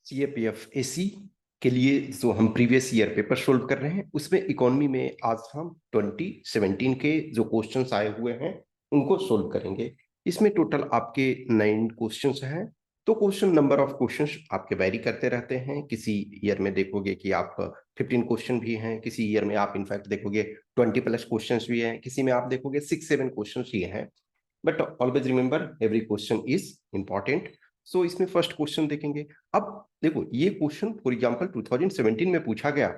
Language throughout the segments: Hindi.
सीएपीएफ एसी के लिए जो हम प्रीवियस ईयर पेपर सोल्व कर रहे हैं, उसमें इकोनॉमी में आज हम 2017 के जो क्वेश्चंस आए हुए हैं उनको सोल्व करेंगे। इसमें टोटल आपके 9 क्वेश्चंस हैं। तो क्वेश्चन नंबर ऑफ क्वेश्चंस आपके वैरी करते रहते हैं। किसी ईयर में देखोगे कि आप 15 क्वेश्चन भी हैं, किसी ईयर में आप इनफैक्ट देखोगे 20 प्लस क्वेश्चंस भी हैं, किसी में आप देखोगे 6-7 क्वेश्चंस ही हैं। But always remember every question is important. So इसमें फर्स्ट क्वेश्चन देखेंगे। अब देखो, ये क्वेश्चन फॉर एग्जांपल 2017 में पूछा गया,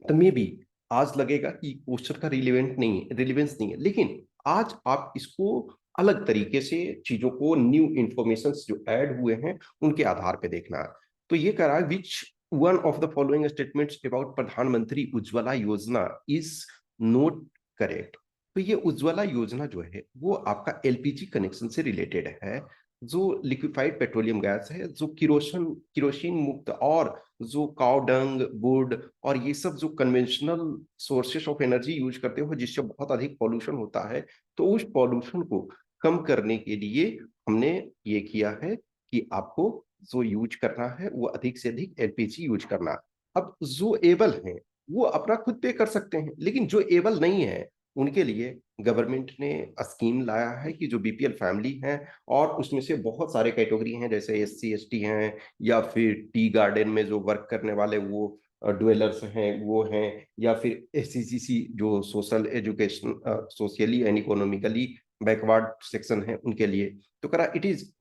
तो मे बी आज लगेगा कि क्वेश्चन का रिलेवेंस नहीं है, लेकिन आज आप इसको अलग तरीके से चीजों को, न्यू इंफॉर्मेशन जो ऐड हुए हैं उनके आधार पे देखना है। तो ये कह रहा है, which one of the following statements about प्रधानमंत्री उज्ज्वला योजना इज नॉट करेक्ट। तो ये उज्ज्वला योजना जो है वो आपका एलपीजी कनेक्शन से रिलेटेड है, जो लिक्विफाइड पेट्रोलियम गैस है, जो किरोसिन मुक्त और जो काउ डंग, वुड और ये सब जो conventional sources of energy use करते हो जिससे बहुत अधिक पॉल्यूशन होता है, तो उस पॉल्यूशन को कम करने के लिए हमने ये किया है कि आपको जो यूज करना है वो अधिक से अधिक एलपीजी यूज करना। अब जो एबल हैं वो अपना खुद पे कर सकते हैं, लेकिन जो एबल नहीं है उनके लिए गवर्नमेंट ने स्कीम लाया है कि जो बीपीएल फैमिली हैं और उसमें से बहुत सारे कैटेगरी हैं, जैसे एससी एसटी हैं, या फिर टी गार्डन में जो वर्क करने वाले वो डुएलर्स हैं वो हैं, या फिर एससीसीसी जो social education, socially and economically backward section है उनके लिए। तो करा it is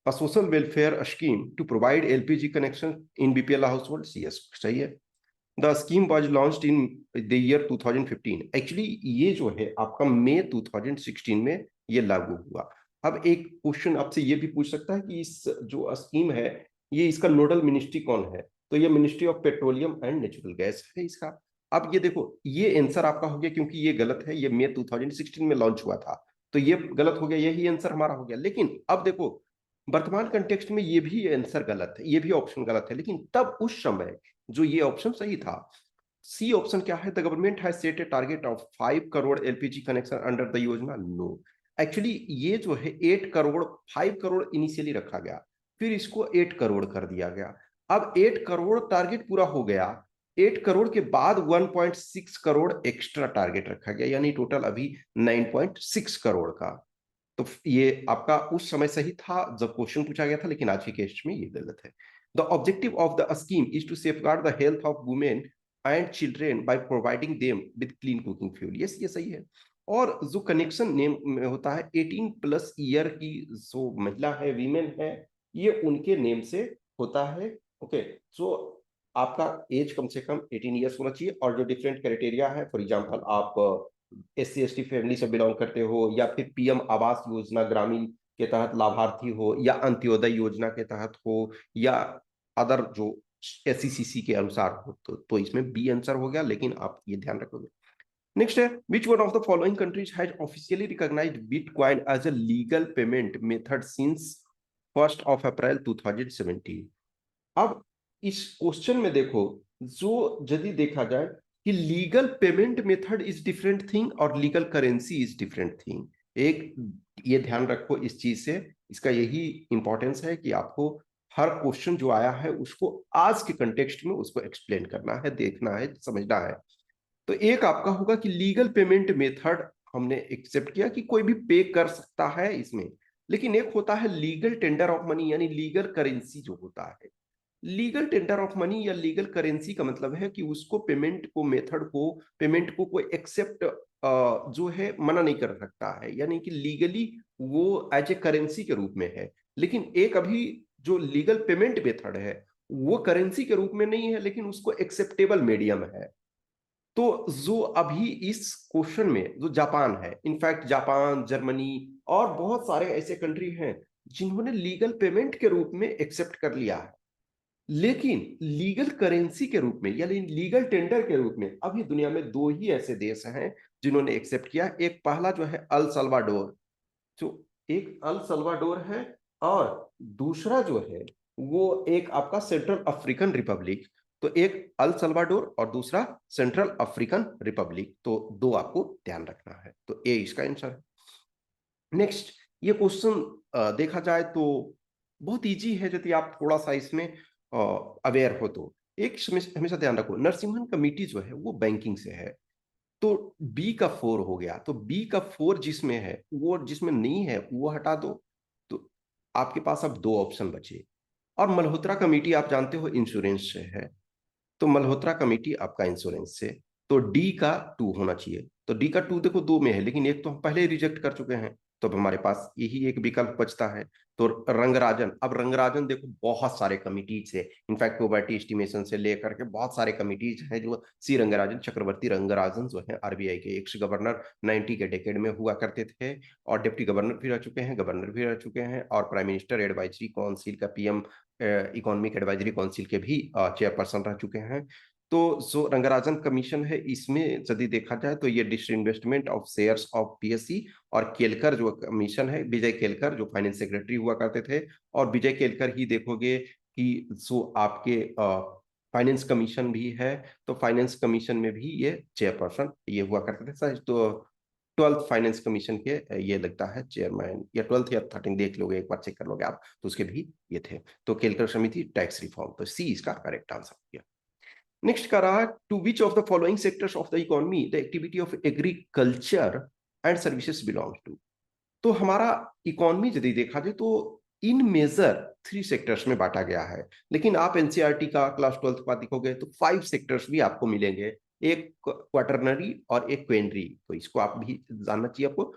a social welfare scheme to provide LPG connection in BPL households. Yes, सही है। The scheme was launched in the year 2015. Actually ये जो है आपका मई 2016 में ये लागू हुआ। अब एक क्वेश्चन आपसे ये भी पूछ सकता है कि इस जो स्कीम है ये इसका नोडल मिनिस्ट्री कौन है, तो ये ministry of petroleum and natural gas है इसका। अब ये देखो, ये आंसर आपका हो गया क्योंकि ये गलत है, ये मई 2016 में लॉन्च हुआ था, तो ये गलत हो गया, यही आंसर हमारा हो गया। लेकिन अब देखो, वर्तमान कंटेक्स्ट में ये भी आंसर गलत है, ये भी ऑप्शन गलत है, लेकिन तब उस समय जो ये ऑप्शन सही था। सी ऑप्शन क्या है, the government has set A target of 5 crore LPG connection under the योजना। नो, एक्चुअली ये जो है 8 करोड़, 5 करोड़ इनिशियली रखा गया, फिर इसको 8 करोड़ कर दिया गया। अब 8 करोड़ टारगेट पूरा हो गया, 8 करोड़ के बाद 1.6 करोड़ एक्स्ट्रा टारगेट रखा गया, यानी टोटल अभी 9.6 करोड़ का। तो ये आपका उस समय सही था जब क्वेश्चन पूछा गया था, लेकिन आज के केस में ये गलत है। The objective of the scheme is to safeguard the health of women and children by providing them with clean cooking fuel. Yes, ये सही है। और जो कनेक्शन नेम में होता है 18 प्लस ईयर की जो महिला है, वीमेन है, ये उनके नेम से होता है। ओके, सो आपका एज कम से कम 18 ईयर्स होना चाहिए, और जो डिफरेंट क्राइटेरिया है, फॉर एग्जांपल आप एससी एसटी फैमिली से बिलोंग करते हो, या फिर पीएम आवास योजना ग्रामीण के तहत लाभार्थी हो, या अंत्योदय योजना के तहत हो, या अदर जो एससीसीसी के अनुसार हो, तो इसमें बी आंसर हो गया, लेकिन आप ये ध्यान रखोगे। नेक्स्ट है, which one of the following countries has officially recognised bitcoin as a legal payment method since 1 April 2017। अब इस क्वेश्चन में देखो, जो यदि देखा जाए कि legal payment method is different thing और legal currency is different thing. एक ये ध्यान रखो इस चीज से, इसका यही इंपॉर्टेंस है कि आपको हर क्वेश्चन जो आया है उसको आज के कंटेक्स्ट में उसको एक्सप्लेन करना है, देखना है, समझना है। तो एक आपका होगा कि लीगल पेमेंट मेथड हमने एक्सेप्ट किया कि कोई भी पे कर सकता है इसमें, लेकिन एक होता है लीगल टेंडर ऑफ मनी, यानी लीगल करेंसी जो होता है। लीगल टेंडर ऑफ मनी या लीगल करेंसी का मतलब है कि उसको पेमेंट को, मेथड को, पेमेंट को कोई एक्सेप्ट जो है मना नहीं कर सकता है, यानी कि लीगली वो एज ए करेंसी के रूप में है। लेकिन एक अभी जो लीगल पेमेंट मेथड है वो करेंसी के रूप में नहीं है, लेकिन उसको एक्सेप्टेबल मीडियम है। तो जो अभी इस क्वेश्चन में जो जापान है, इनफैक्ट जापान, जर्मनी और बहुत सारे ऐसे कंट्री हैं जिन्होंने लीगल पेमेंट के रूप में एक्सेप्ट कर लिया है, लेकिन लीगल करेंसी के रूप में यानी लीगल टेंडर के रूप में अभी दुनिया में 2 ही ऐसे देश हैं जिन्होंने एक्सेप्ट किया। एक पहला जो है अल सल्वाडोर, जो एक अल सल्वाडोर है, और दूसरा जो है वो एक आपका सेंट्रल अफ्रीकन रिपब्लिक। तो एक अल सल्वाडोर और दूसरा सेंट्रल अफ्रीकन रिपब्लिक, तो दो आपको ध्यान रखना है, तो ए इसका आंसर है। नेक्स्ट, ये क्वेश्चन देखा जाए तो बहुत इजी है यदि आप थोड़ा सा इसमें अवेयर हो तो। एक हमेशा ध्यान रखो, नरसिम्हन कमेटी जो है वो बैंकिंग से है, तो बी का 4 हो गया, तो बी का 4 जिसमें है वो, जिसमें नहीं है वो हटा दो, तो आपके पास अब दो ऑप्शन बचे। और मल्होत्रा कमेटी आप जानते हो इंश्योरेंस से है, तो मल्होत्रा कमेटी आपका इंश्योरेंस से, तो डी का 2 होना चाहिए। तो डी का 2 देखो दो में है, लेकिन एक तो हम पहले ही रिजेक्ट कर चुके हैं, तो अब हमारे पास यही एक विकल्प बचता है। तो रंगराजन, अब रंगराजन देखो बहुत सारे कमिटीज है, इनफैक्ट प्रोबेबिलिटी एस्टिमेशन से लेकर के बहुत सारे कमिटीज हैं जो सी रंगराजन, चक्रवर्ती रंगराजन जो है आरबीआई के एक्स गवर्नर 90 के डेकेड में हुआ करते थे, और डिप्टी गवर्नर भी रह चुके हैं, गवर्नर भी रह चुके हैं, और प्राइम मिनिस्टर एडवाइजरी काउंसिल का, पीएम इकोनॉमिक एडवाइजरी काउंसिल के भी चेयरपर्सन रह चुके हैं। तो जो रंगराजन कमीशन है, इसमें यदि देखा जाए तो ये disinvestment of shares of PSC, और केलकर जो कमीशन है, विजय केलकर जो फाइनेंस सेक्रेटरी हुआ करते थे, और विजय केलकर ही देखोगे कि जो आपके फाइनेंस कमीशन भी है, तो फाइनेंस कमीशन में भी ये चेयरपर्सन ये हुआ करते थे सर। तो 12th फाइनेंस कमीशन के ये लगता है चेयरमैन, या 12th या 13 देख लोगे, एक बार चेक कर लोगे आप, तो उसके भी ये थे। तो केलकर समिति टैक्स रिफॉर्म, तो सी इसका करेक्ट आंसर हो गया। नेक्स्ट का रहा, to which of the following sectors of the economy the activity of agriculture and services belongs to. तो हमारा इकोनॉमी यदि देखा जाए तो इन मेजर 3 सेक्टर्स में बांटा गया है, लेकिन आप एनसीईआरटी का क्लास 12th का देखोगे तो 5 सेक्टर्स भी आपको मिलेंगे, एक क्वाटरनरी और एक क्वेनरी, तो इसको आप भी जानना चाहिए आपको।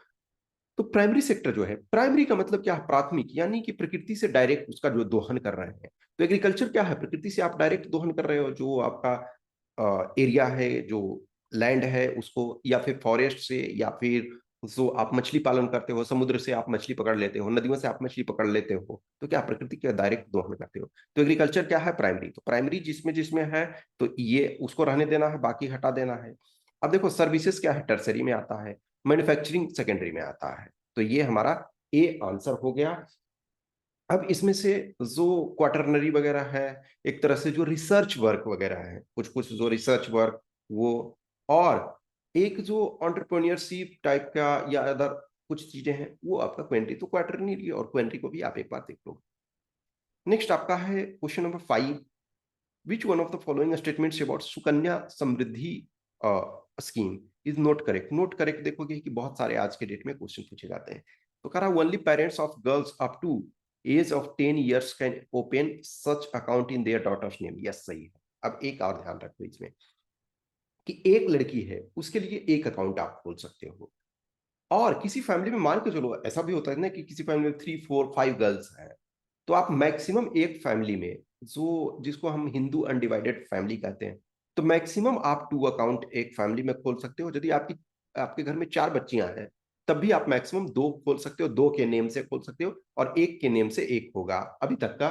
तो प्राइमरी सेक्टर जो है, प्राइमरी का मतलब क्या है, प्राथमिक, यानी कि प्रकृति से डायरेक्ट उसका जो दोहन कर रहे हैं। तो एग्रीकल्चर क्या है, प्रकृति से आप डायरेक्ट दोहन कर रहे हो, जो आपका एरिया है, जो लैंड है उसको, या फिर फॉरेस्ट से, या फिर जो आप मछली पालन करते हो, समुद्र से आप मछली पकड़ लेते हो, नदियों से आप मछली पकड़ लेते हो, तो क्या प्रकृति के डायरेक्ट दोहन करते हो। तो एग्रीकल्चर क्या है, प्राइमरी। तो प्राइमरी जिसमें जिसमें है तो ये उसको रहने देना है, बाकी हटा देना है। अब देखो सर्विसेज क्या है, टर्सरी में आता है, मैन्युफैक्चरिंग सेकेंडरी में आता है, तो ये हमारा ए आंसर हो गया। अब इसमें से जो क्वाटरनरी वगैरह है, एक तरह से जो रिसर्च वर्क वगैरह है, कुछ कुछ जो रिसर्च वर्क वो, और एक जो एंटरप्रेन्योरशिप टाइप का या अदर कुछ चीजें हैं, वो आपका क्वेंट्री। तो क्वाटरनरी और क्वेंट्री को भी आप एक बार देख लो। नेक्स्ट आपका है question number 5, which one of the following statements about Sukanya Samriddhi scheme is not correct. Not correct देखोगे कि बहुत सारे आज के डेट में क्वेश्चन पूछे जाते हैं। तो कह रहा only parents of girls up to age of 10 years can open such account in their daughters name. Yes सही है। अब एक और ध्यान रखो इसमें कि एक लड़की है उसके लिए एक अकाउंट आप खोल सकते हो, और किसी फैमिली में मान के चलो ऐसा भी होता है ना कि किसी फैमिली में 3 4 5 गर्ल्स हैं, तो आप मैक्सिमम एक फैमिली में, जो जिसको हम हिंदू अनडिवाइडेड फैमिली कहते हैं, तो मैक्सिमम आप 2 अकाउंट एक फैमिली में खोल सकते हो। यदि आपकी आपके घर में 4 बच्चियां हैं, तब भी आप मैक्सिमम 2 खोल सकते हो, 2 के नेम से खोल सकते हो, और एक के नेम से एक होगा। अभी तक का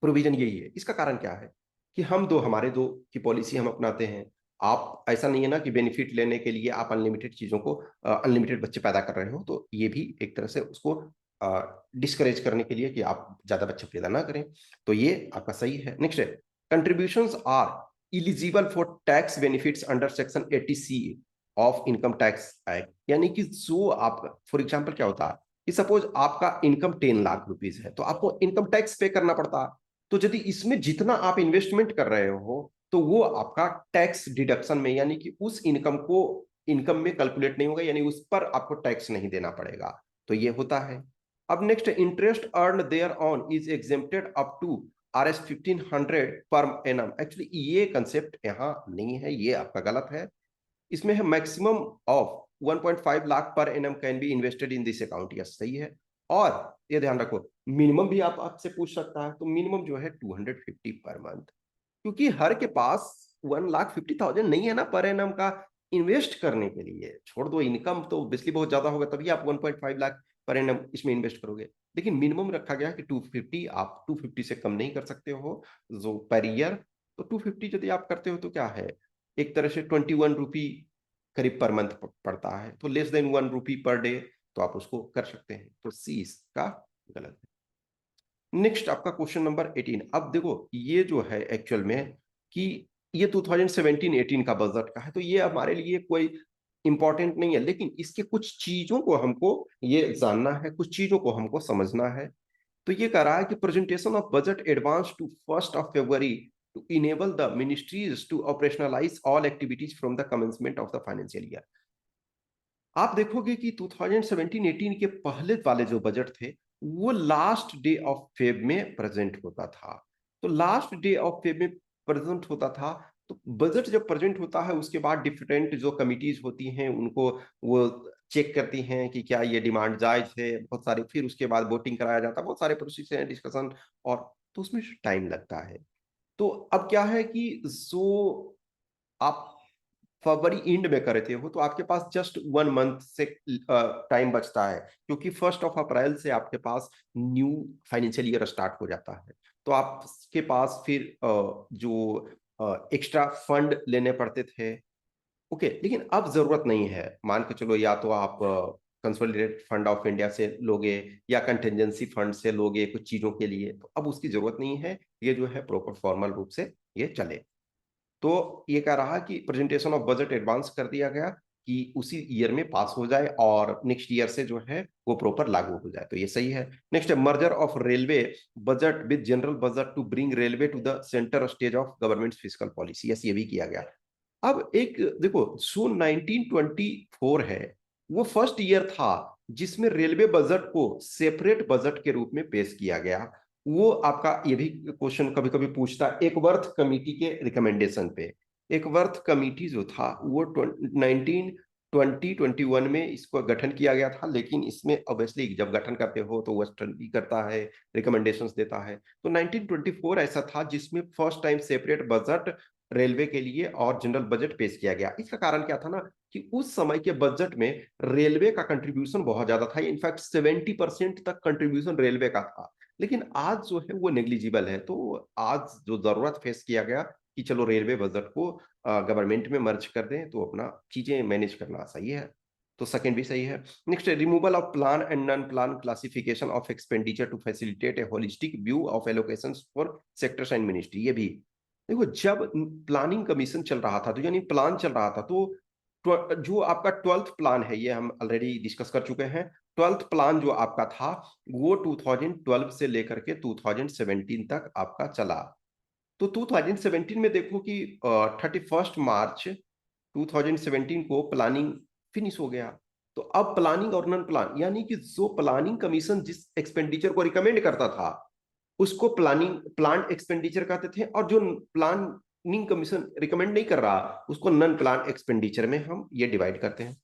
प्रोविजन यही है। इसका कारण क्या है कि हम दो, हमारे दो की पॉलिसी हम अपनाते हैं। आप ऐसा नहीं है ना कि बेनिफिट लेने के लिए आप अनलिमिटेड चीजों को, अनलिमिटेड बच्चे पैदा कर रहे हो, तो ये भी एक तरह से उसको डिस्करेज करने के लिए कि आप ज्यादा बच्चे पैदा ना करें। तो ये आपका सही है। नेक्स्ट है, contributions are eligible for tax benefits under section 80C of income tax act. यानी कि जो आप, फॉर एग्जाम्पल क्या होता है कि सपोज आपका इनकम 10 लाख रुपीज है, तो आपको इनकम टैक्स पे करना पड़ता है। तो यदि इसमें जितना आप इन्वेस्टमेंट कर रहे हो, तो वो आपका टैक्स डिडक्शन में, यानी कि उस इनकम को इनकम में कैलकुलेट नहीं होगा, यानी उस पर आपको टैक्स नहीं देना पड़ेगा। तो ये होता है। अब next, interest earn there on is exempted up to RS 1500 per annum. Actually ये कंसेप्ट यहाँ नहीं है, ये आपका गलत है। इसमें है maximum of 1.5 lakh per annum can be invested in this account. Yes सही है। और ये ध्यान रखो, मिनिमम भी आप आपसे पूछ सकता है, तो मिनिमम जो है 250 पर मंथ, क्योंकि हर के पास 1,50,000 नहीं है ना पर एनम का इन्वेस्ट करने के लिए। छोड़ दो, इनकम तो ऑब्वियसली बहुत ज्यादा होगा, तभी आप 1.5 लाख पर एनम इसमें इन्वेस्ट करोगे, लेकिन मिनिमम रखा गया कि 250, आप 250 से कम नहीं कर सकते हो जो पर ईयर। तो 250 यदि आप करते हो तो क्या है, एक तरह से 21 रुपी करीब पर मंथ पड़ता है, तो लेस देन 1 रुपी पर डे, तो आप उसको कर सकते हैं। तो सी इसका गलत है। नेक्स्ट आपका क्वेश्चन नंबर 18। अब देखो ये जो है एक्चुअल में कि ये 2017-18 का बजट का है, तो ये हमारे लिए कोई इंपॉर्टेंट नहीं है, लेकिन इसके कुछ चीजों को हमको ये जानना है, कुछ चीजों को हमको समझना है। तो ये कह रहा है कि presentation of budget advance to 1 February to enable the ministries to operationalize all activities from the commencement of the financial year। आप देखोगे कि 2017-18 के पहले वाले जो बजट थे वो लास्ट डे ऑफ फेब में प्रेजेंट होता था। तो लास्ट डे ऑफ फेब में प्रेजेंट होता था, तो बजट जब प्रेजेंट होता है उसके बाद डिफरेंट जो कमिटीज होती हैं उनको वो चेक करती हैं कि क्या ये डिमांड जायज है, बहुत सारे, फिर उसके बाद वोटिंग कराया जाता है, बहुत सारे प्रोसेस हैं, डिस्कशन, और तो उसमें टाइम लगता है। तो अब क्या है कि जो आप फरवरी एंड में कर रहे हो तो आपके पास जस्ट 1 मंथ से टाइम बचता है, क्योंकि 1 अप्रैल से आपके पास न्यू फाइनेंशियल ईयर स्टार्ट हो जाता है। तो आपके पास फिर जो एक्स्ट्रा फंड लेने पड़ते थे, ओके, लेकिन अब जरूरत नहीं है। मान के चलो, या तो आप कंसोलिडेटेड फंड ऑफ इंडिया से लोगे या कंटेंजेंसी फंड से लोगे कुछ चीजों के लिए, तो अब उसकी जरूरत नहीं है। ये जो है प्रॉपर फॉर्मल रूप से ये चले। तो ये कह रहा कि प्रेजेंटेशन ऑफ बजट एडवांस कर दिया गया कि उसी ईयर में पास हो जाए और नेक्स्ट ईयर से जो है वो प्रॉपर लागू हो जाए, तो ये सही है। नेक्स्ट है merger of railway budget with general budget to bring railway to the centre stage of government fiscal policy, yes, ये भी किया गया। अब एक देखो, सो 1924 है, वो फर्स्ट ईयर था जिसमें रेलवे बजट को सेपरेट बजट के रूप में पेश किया गया। वो आपका ये भी क्वेश्चन कभी कभी पूछता है, एकवर्थ कमेटी के रिकमेंडेशन पे। एकवर्थ कमेटी जो था वो 1921 में इसको गठन किया गया था, लेकिन इसमें ऑब्वियसली जब गठन करते हो तो वो स्टडी करता है, रिकमेंडेशंस देता है। तो 1924 ऐसा था जिसमें first time separate budget railway के लिए और जनरल बजट पेश किया गया। इसका कारण क्या था ना, कि उस समय के बजट में रेलवे का कंट्रीब्यूशन बहुत ज्यादा था, इनफैक्ट 70% तक कंट्रीब्यूशन रेलवे का था। लेकिन आज जो है वो नेग्लिजिबल है। तो आज जो जरूरत फेस किया गया कि चलो रेलवे बजट को गवर्नमेंट में मर्ज कर दें, तो अपना चीजें मैनेज करना सही है। तो सेकंड भी सही है। Next, removal of plan and non plan classification of expenditure to facilitate a holistic view of allocations for sectors and ministry, ये भी देखो, जब प्लानिंग कमीशन चल रहा था, तो यानी प्लान चल रहा था, तो जो आपका 12th प्लान है, ये हम ऑलरेडी डिस्कस कर चुके हैं। 12th प्लान जो आपका था वो 2012 से लेकर के 2017 तक आपका चला। तो 2017 में देखो कि 31 मार्च 2017 को प्लानिंग फिनिश हो गया। तो अब प्लानिंग और नॉन प्लान, यानी कि जो प्लानिंग कमीशन जिस एक्सपेंडिचर को रिकमेंड करता था उसको प्लानिंग प्लान एक्सपेंडिचर कहते थे, और जो प्लानिंग कमीशन रिकमेंड नहीं कर रहा उसको नॉन प्लान एक्सपेंडिचर में हम ये डिवाइड करते हैं।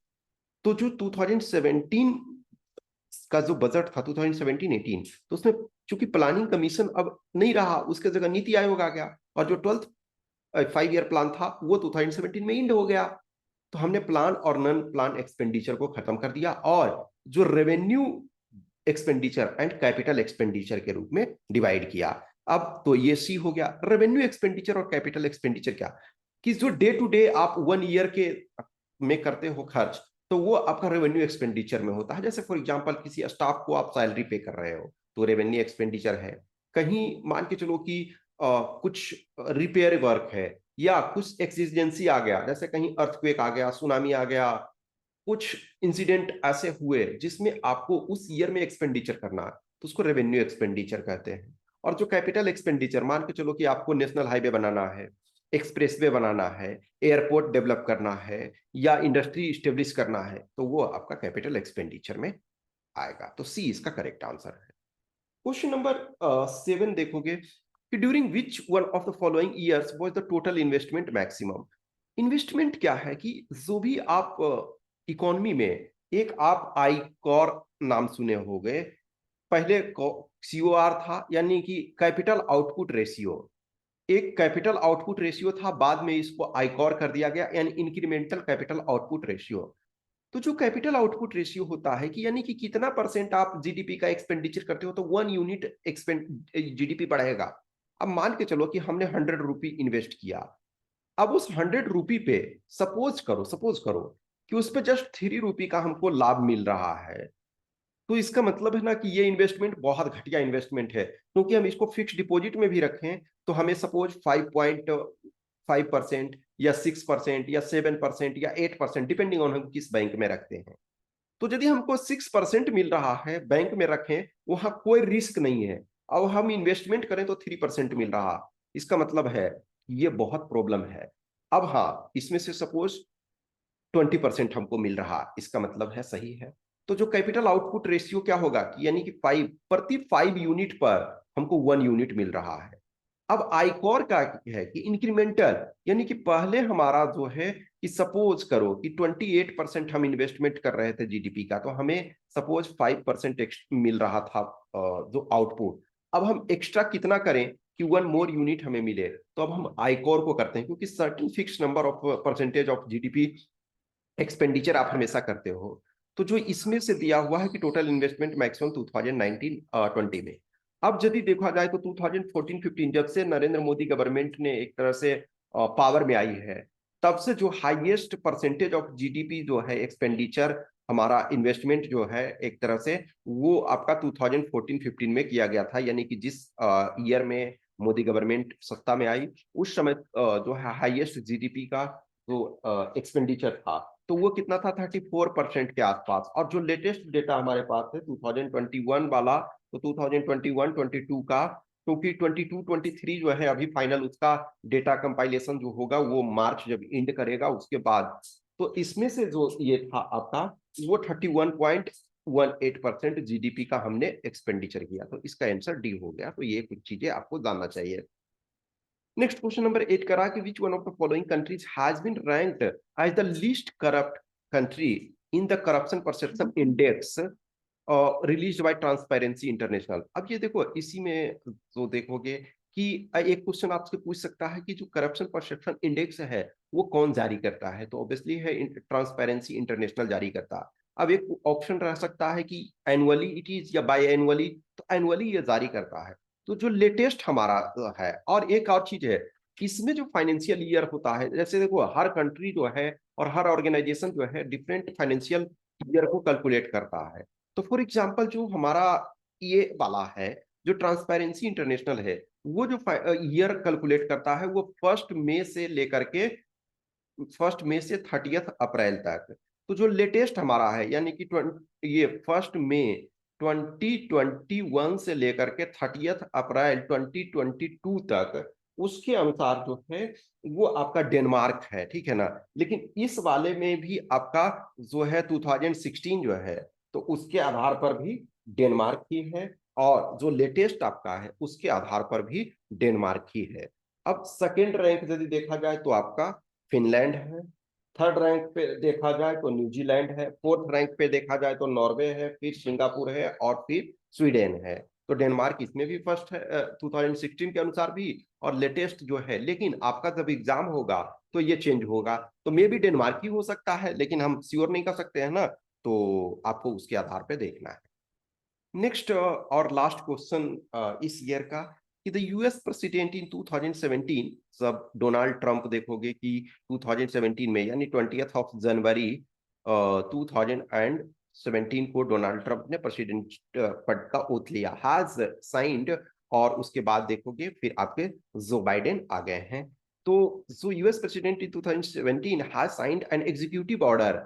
तो जो 2017 का जो बजट था 2017-18, तो उसमें चूंकि प्लानिंग कमीशन अब नहीं रहा, उसके जगह नीति आयोग आ गया, और जो 12th 5 ईयर प्लान था वो 2017 में इंड हो गया। तो हमने प्लान और नॉन प्लान एक्सपेंडिचर को खत्म कर दिया और जो revenue expenditure and capital expenditure के रूप में डिवाइड किया। अब तो ये सी हो गया। रेवेन्यू एक्सपेंडिचर और कैपिटल एक्सपेंडिचर क्या, कि जो डे टू डे आप 1 ईयर के में करते हो खर्च, तो वो आपका रेवेन्यू एक्सपेंडिचर में होता है। जैसे फॉर एग्जांपल किसी स्टाफ को आप सैलरी पे कर रहे हो तो रेवेन्यू एक्सपेंडिचर है। कहीं मान के चलो कि कुछ रिपेयर वर्क है या कुछ एक्सीजेंसी आ गया, जैसे कहीं अर्थक्वेक आ गया, सुनामी आ गया, कुछ इंसिडेंट ऐसे हुए जिसमें आपको उस ईयर में एक्सपेंडिचर करना है, तो उसको रेवेन्यू एक्सपेंडिचर कहते हैं। और जो कैपिटल एक्सपेंडिचर, मान के चलो कि आपको नेशनल हाईवे बनाना है, एक्सप्रेसवे बनाना है, एयरपोर्ट डेवलप करना है या इंडस्ट्री स्टेब्लिश करना है, तो वो आपका कैपिटल एक्सपेंडिचर में आएगा। तो सी इसका करेक्ट आंसर है। क्वेश्चन नंबर 7 देखोगे कि during which one of the following years was the total investment maximum. Investment क्या है, कि जो भी आप इकोनॉमी में, एक आप आईकॉर नाम सुने होंगे, पहले सीओआर था, यानी कि कैपिटल आउटपुट रेशियो। एक कैपिटल आउटपुट रेशियो था, बाद में इसको आईकॉर कर दिया गया, यानी इंक्रीमेंटल कैपिटल आउटपुट रेशियो। तो जो कैपिटल आउटपुट रेशियो होता है कि यानी कि कितना परसेंट आप जीडीपी का एक्सपेंडिचर करते हो तो 1 यूनिट जीडीपी बढ़ेगा। अब मान के चलो कि हमने 100 रुपी इन्वेस्ट किया। अब उस 100 रुपी पे सपोज करो कि उस पे जस्ट 3 रुपी का हमको लाभ मिल रहा है, तो इसका मतलब है ना कि ये इन्वेस्टमेंट बहुत घटिया इन्वेस्टमेंट है, क्योंकि हम इसको फिक्स डिपॉजिट में भी रखें तो हमें सपोज 5.5% या 6% या 7% या 8%, डिपेंडिंग ऑन हम किस बैंक में रखते हैं, तो यदि हमको 6% मिल रहा है, बैंक में रखें, वहां कोई रिस्क नहीं है, अब हम इन्वेस्टमेंट करें तो 3% मिल रहा, इसका मतलब है ये बहुत प्रॉब्लम है। अब हाँ, इसमें से सपोज 20% हमको मिल रहा, इसका मतलब है सही है। तो जो कैपिटल आउटपुट रेशियो क्या होगा कि यानी कि 5 प्रति 5 यूनिट पर हमको 1 यूनिट मिल रहा है। अब आइकॉर का है कि इंक्रीमेंटल, यानी कि पहले हमारा जो है कि सपोज करो कि 28% हम इन्वेस्टमेंट कर रहे थे जीडीपी का, तो हमें सपोज 5% मिल रहा था जो आउटपुट। अब हम एक्स्ट्रा कितना करें कि 1 मोर यूनिट हमें मिले, तो अब हम आइकॉर को करते हैं, क्योंकि certain fix number of percentage of GDP expenditure आप हमेशा करते हो। तो जो इसमें से दिया हुआ है कि टोटल इन्वेस्टमेंट मैक्सिमम 2019-20 में। अब यदि देखा जाए तो 2014-15 जब से नरेंद्र मोदी गवर्नमेंट ने एक तरह से पावर में आई है, तब से जो हाईएस्ट परसेंटेज ऑफ जीडीपी जो है एक्सपेंडिचर हमारा इन्वेस्टमेंट जो है एक तरह से वो आपका 2014-15 में किया गया था, यानी कि जिस ईयर में मोदी गवर्नमेंट सत्ता में आई, उस समय जो है हाईएस्ट जीडीपी का जो एक्सपेंडिचर था, तो वो कितना था 34% के आसपास। और जो लेटेस्ट डेटा हमारे पास है 2021 वाला, तो 2021-22 का, क्योंकि 22-23 जो है अभी फाइनल उसका डेटा कंपाइलेशन जो होगा वो मार्च जब एंड करेगा उसके बाद, तो इसमें से जो ये था आपका वो 31.18% जीडीपी का हमने एक्सपेंडिचर किया, तो इसका आंसर डी हो गया। तो ये कुछ चीजें आपको जानना चाहिए। नेक्स्ट क्वेश्चन नंबर 8 करा कि which one of the following countries has been ranked as the least corrupt country in the corruption perception index release by Transparency International. अब ये देखो, इसी में जो देखोगे कि एक क्वेश्चन आपसे पूछ सकता है कि जो करप्शन परसेप्शन इंडेक्स है वो कौन जारी करता है, तो ऑब्वियसली है ट्रांसपेरेंसी इंटरनेशनल जारी करता है। अब एक ऑप्शन रह सकता है कि एनुअली इट इज या बाय एनुअली, तो एनुअली ये जारी करता है। तो जो लेटेस्ट हमारा है, और एक और चीज है, इसमें जो फाइनेंशियल ईयर होता है, जैसे देखो हर कंट्री जो है और हर ऑर्गेनाइजेशन जो है डिफरेंट फाइनेंशियल ईयर को कैलकुलेट करता है। तो फॉर एग्जांपल जो हमारा ये वाला है, जो ट्रांसपेरेंसी इंटरनेशनल है, वो जो ईयर कैलकुलेट करता है वो 1 मई से लेकर के 30 अप्रैल तक। तो जो लेटेस्ट हमारा है यानी कि ये 1 मई 2021 से लेकर के 30 अप्रैल 2022 तक, उसके अनुसार जो है वो आपका डेनमार्क है, ठीक है ना। लेकिन इस वाले में भी आपका जो है 2016 जो है, तो उसके आधार पर भी डेनमार्क ही है, और जो लेटेस्ट आपका है उसके आधार पर भी डेनमार्क ही है। अब सेकेंड रैंक यदि देखा जाए तो आपका फिनलैंड है, थर्ड रैंक पे देखा जाए तो न्यूजीलैंड है, फोर्थ रैंक पे देखा जाए तो नॉर्वे है, फिर सिंगापुर है और फिर स्वीडन है। तो डेनमार्क इसमें भी फर्स्ट है 2016 के अनुसार भी, और लेटेस्ट जो है। लेकिन आपका जब एग्जाम होगा तो ये चेंज होगा, तो मे भी डेनमार्क ही हो सकता है, लेकिन हम श्योर नहीं कर सकते हैं ना, तो आपको उसके आधार पे देखना है। नेक्स्ट और लास्ट क्वेश्चन इस ईयर का कि द यूएस प्रेसिडेंट इन 2017, सब डोनाल्ड ट्रंप देखोगे कि 2017 में यानी 20 जनवरी 2017 को डोनाल्ड ट्रंप ने प्रेसिडेंट पद का ओथ लिया, हैज साइंड। और उसके बाद देखोगे फिर आपके जो बाइडेन आ गए हैं। तो जो US president in 2017 has signed an executive order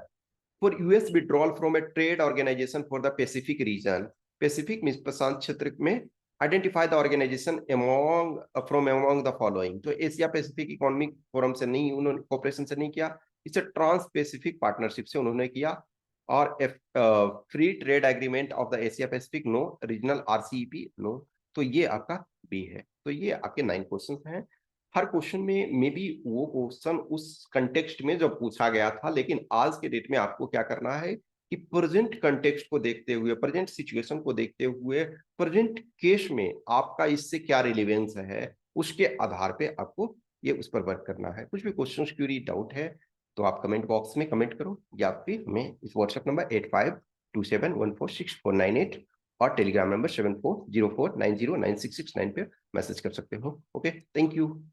for US withdrawal from a trade organization for the Pacific region. Pacific means प्रशांत क्षेत्र में identify the organization among from among the following। तो एशिया पैसिफिक इकोनॉमिक फोरम से नहीं, उन्होंने कॉपरेशन से नहीं किया, इसे ट्रांस पैसिफिक पार्टनरशिप से उन्होंने किया। और free trade agreement of the Asia Pacific no, regional RCEP no. तो ये आपका बी है। तो ये आपके 9 क्वेश्चन हैं। हर क्वेश्चन में मे बी वो क्वेश्चन उस कंटेक्स्ट में जब पूछा गया था, लेकिन आज के डेट में आपको क्या करना है कि प्रेजेंट कंटेक्स्ट को देखते हुए, प्रेजेंट सिचुएशन को देखते हुए, प्रेजेंट केस में आपका इससे क्या रिलेवेंस है, उसके आधार पे आपको ये उस पर वर्क करना है। कुछ भी क्वेश्चन क्यूरी डाउट है तो आप कमेंट बॉक्स में कमेंट करो, या फिर हमें इस व्हाट्सएप नंबर 8527146498 और टेलीग्राम नंबर 7404909669 पे मैसेज कर सकते हो। Okay, thank you.